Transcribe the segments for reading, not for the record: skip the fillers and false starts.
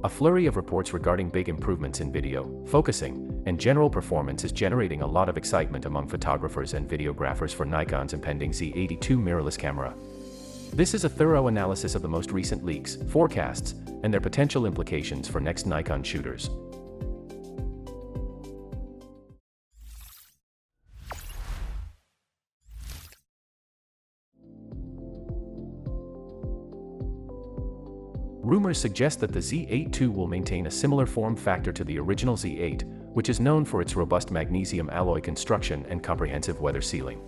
A flurry of reports regarding big improvements in video, focusing, and general performance is generating a lot of excitement among photographers and videographers for Nikon's impending Z8 II mirrorless camera. This is a thorough analysis of the most recent leaks, forecasts, and their potential implications for next Nikon shooters. Rumors suggest that the Z8 II will maintain a similar form factor to the original Z8, which is known for its robust magnesium alloy construction and comprehensive weather sealing.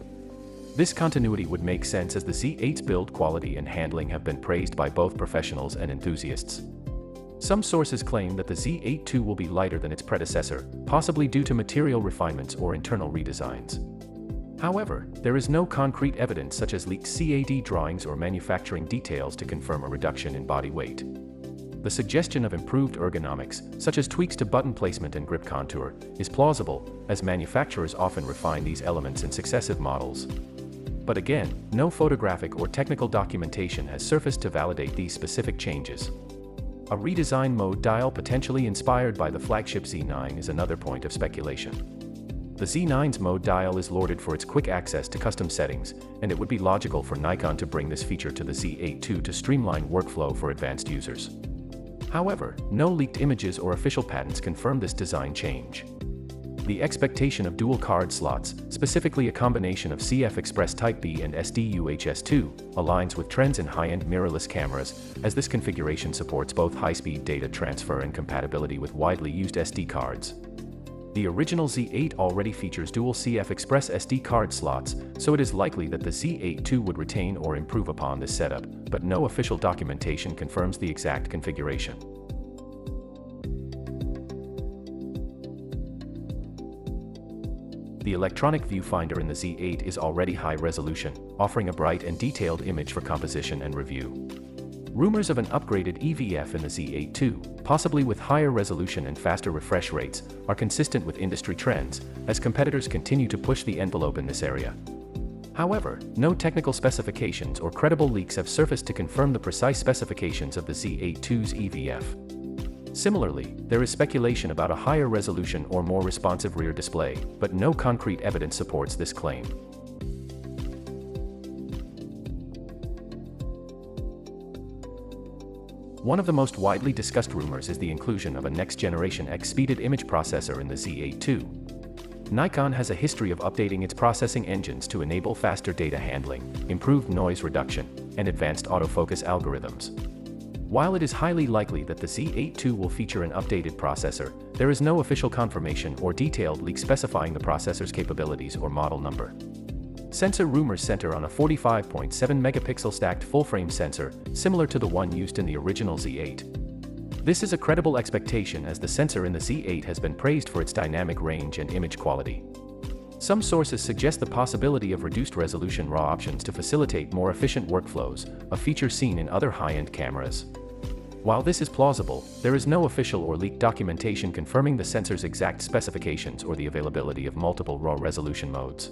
This continuity would make sense as the Z8's build quality and handling have been praised by both professionals and enthusiasts. Some sources claim that the Z8 II will be lighter than its predecessor, possibly due to material refinements or internal redesigns. However, there is no concrete evidence such as leaked CAD drawings or manufacturing details to confirm a reduction in body weight. The suggestion of improved ergonomics, such as tweaks to button placement and grip contour, is plausible, as manufacturers often refine these elements in successive models. But again, no photographic or technical documentation has surfaced to validate these specific changes. A redesign mode dial potentially inspired by the flagship Z9 is another point of speculation. The Z9's mode dial is lauded for its quick access to custom settings, and it would be logical for Nikon to bring this feature to the Z8 II to streamline workflow for advanced users. However, no leaked images or official patents confirm this design change. The expectation of dual card slots, specifically a combination of CF Express Type B and SD UHS-2, aligns with trends in high-end mirrorless cameras, as this configuration supports both high-speed data transfer and compatibility with widely used SD cards. The original Z8 already features dual CF Express SD card slots, so it is likely that the Z8 II would retain or improve upon this setup, but no official documentation confirms the exact configuration. The electronic viewfinder in the Z8 is already high resolution, offering a bright and detailed image for composition and review. Rumors of an upgraded EVF in the Z8 II, possibly with higher resolution and faster refresh rates, are consistent with industry trends, as competitors continue to push the envelope in this area. However, no technical specifications or credible leaks have surfaced to confirm the precise specifications of the Z8 II's EVF. Similarly, there is speculation about a higher resolution or more responsive rear display, but no concrete evidence supports this claim. One of the most widely discussed rumors is the inclusion of a next-generation X-speeded image processor in the Z8 II. Nikon has a history of updating its processing engines to enable faster data handling, improved noise reduction, and advanced autofocus algorithms. While it is highly likely that the Z8 II will feature an updated processor, there is no official confirmation or detailed leak specifying the processor's capabilities or model number. Sensor rumors center on a 45.7 megapixel stacked full-frame sensor, similar to the one used in the original Z8. This is a credible expectation as the sensor in the Z8 has been praised for its dynamic range and image quality. Some sources suggest the possibility of reduced resolution RAW options to facilitate more efficient workflows, a feature seen in other high-end cameras. While this is plausible, there is no official or leaked documentation confirming the sensor's exact specifications or the availability of multiple RAW resolution modes.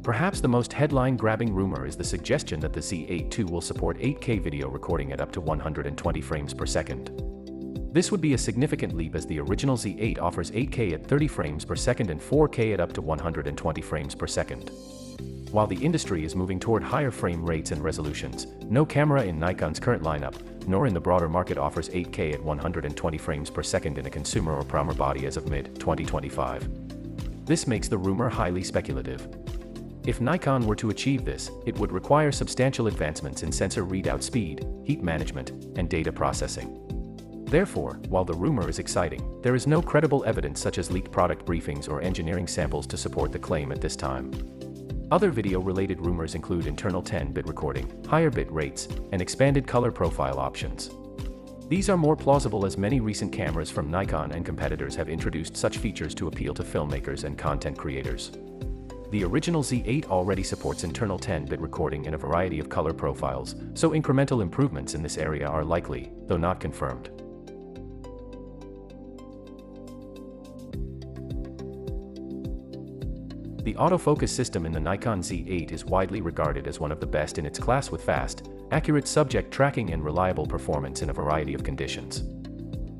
Perhaps the most headline-grabbing rumor is the suggestion that the Z8 II will support 8K video recording at up to 120 frames per second. This would be a significant leap as the original Z8 offers 8K at 30 frames per second and 4K at up to 120 frames per second. While the industry is moving toward higher frame rates and resolutions, no camera in Nikon's current lineup, nor in the broader market, offers 8K at 120 frames per second in a consumer or primer body as of mid-2025. This makes the rumor highly speculative. If Nikon were to achieve this, it would require substantial advancements in sensor readout speed, heat management, and data processing. Therefore, while the rumor is exciting, there is no credible evidence such as leaked product briefings or engineering samples to support the claim at this time. Other video-related rumors include internal 10-bit recording, higher bit rates, and expanded color profile options. These are more plausible as many recent cameras from Nikon and competitors have introduced such features to appeal to filmmakers and content creators. The original Z8 already supports internal 10-bit recording in a variety of color profiles, so incremental improvements in this area are likely, though not confirmed. The autofocus system in the Nikon Z8 is widely regarded as one of the best in its class with fast, accurate subject tracking and reliable performance in a variety of conditions.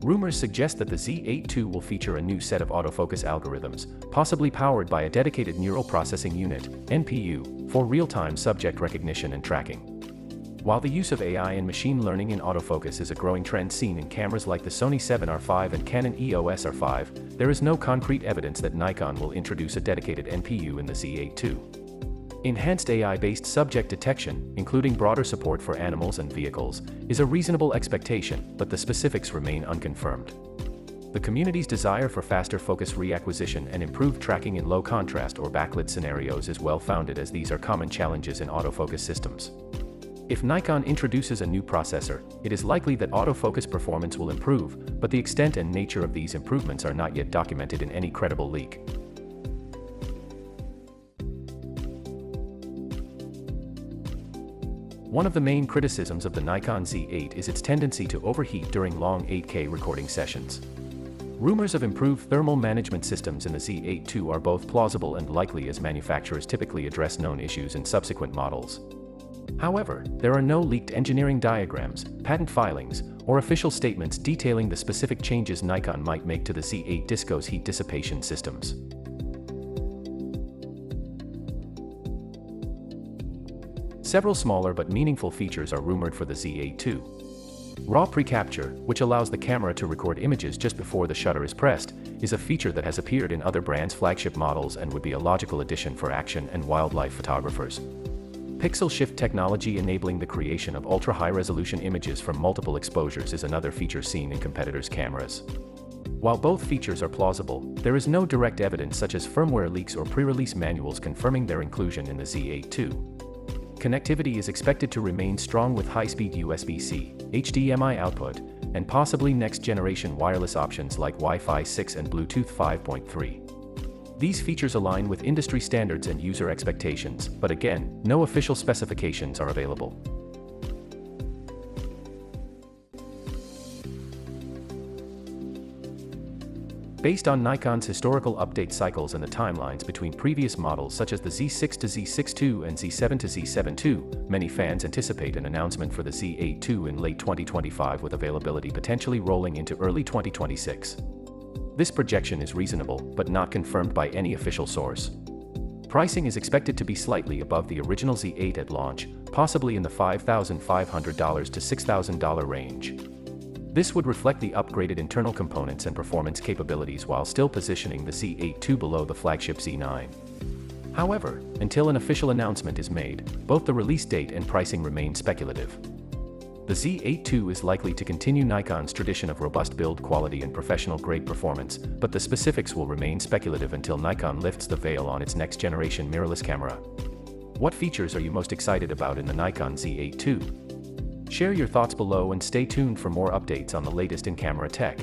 Rumors suggest that the Z8 II will feature a new set of autofocus algorithms, possibly powered by a dedicated neural processing unit, NPU, for real-time subject recognition and tracking. While the use of AI and machine learning in autofocus is a growing trend seen in cameras like the Sony 7R5 and Canon EOS R5, there is no concrete evidence that Nikon will introduce a dedicated NPU in the Z8 II. Enhanced AI-based subject detection, including broader support for animals and vehicles, is a reasonable expectation, but the specifics remain unconfirmed. The community's desire for faster focus reacquisition and improved tracking in low contrast or backlit scenarios is well-founded, as these are common challenges in autofocus systems. If Nikon introduces a new processor, it is likely that autofocus performance will improve, but the extent and nature of these improvements are not yet documented in any credible leak. One of the main criticisms of the Nikon Z8 is its tendency to overheat during long 8K recording sessions. Rumors of improved thermal management systems in the Z8 II are both plausible and likely, as manufacturers typically address known issues in subsequent models. However, there are no leaked engineering diagrams, patent filings, or official statements detailing the specific changes Nikon might make to the Z8 Disco's heat dissipation systems. Several smaller but meaningful features are rumored for the Z8 II. RAW pre-capture, which allows the camera to record images just before the shutter is pressed, is a feature that has appeared in other brands' flagship models and would be a logical addition for action and wildlife photographers. Pixel shift technology enabling the creation of ultra-high-resolution images from multiple exposures is another feature seen in competitors' cameras. While both features are plausible, there is no direct evidence such as firmware leaks or pre-release manuals confirming their inclusion in the Z8 II. Connectivity is expected to remain strong with high-speed USB-C, HDMI output, and possibly next-generation wireless options like Wi-Fi 6 and Bluetooth 5.3. These features align with industry standards and user expectations, but again, no official specifications are available. Based on Nikon's historical update cycles and the timelines between previous models such as the Z6 to Z6 II and Z7 to Z7 II, many fans anticipate an announcement for the Z8 II in late 2025, with availability potentially rolling into early 2026. This projection is reasonable, but not confirmed by any official source. Pricing is expected to be slightly above the original Z8 at launch, possibly in the $5,500 to $6,000 range. This would reflect the upgraded internal components and performance capabilities while still positioning the Z8 II below the flagship Z9. However, until an official announcement is made, both the release date and pricing remain speculative. The Z8 II is likely to continue Nikon's tradition of robust build quality and professional-grade performance, but the specifics will remain speculative until Nikon lifts the veil on its next-generation mirrorless camera. What features are you most excited about in the Nikon Z8 II? Share your thoughts below and stay tuned for more updates on the latest in camera tech.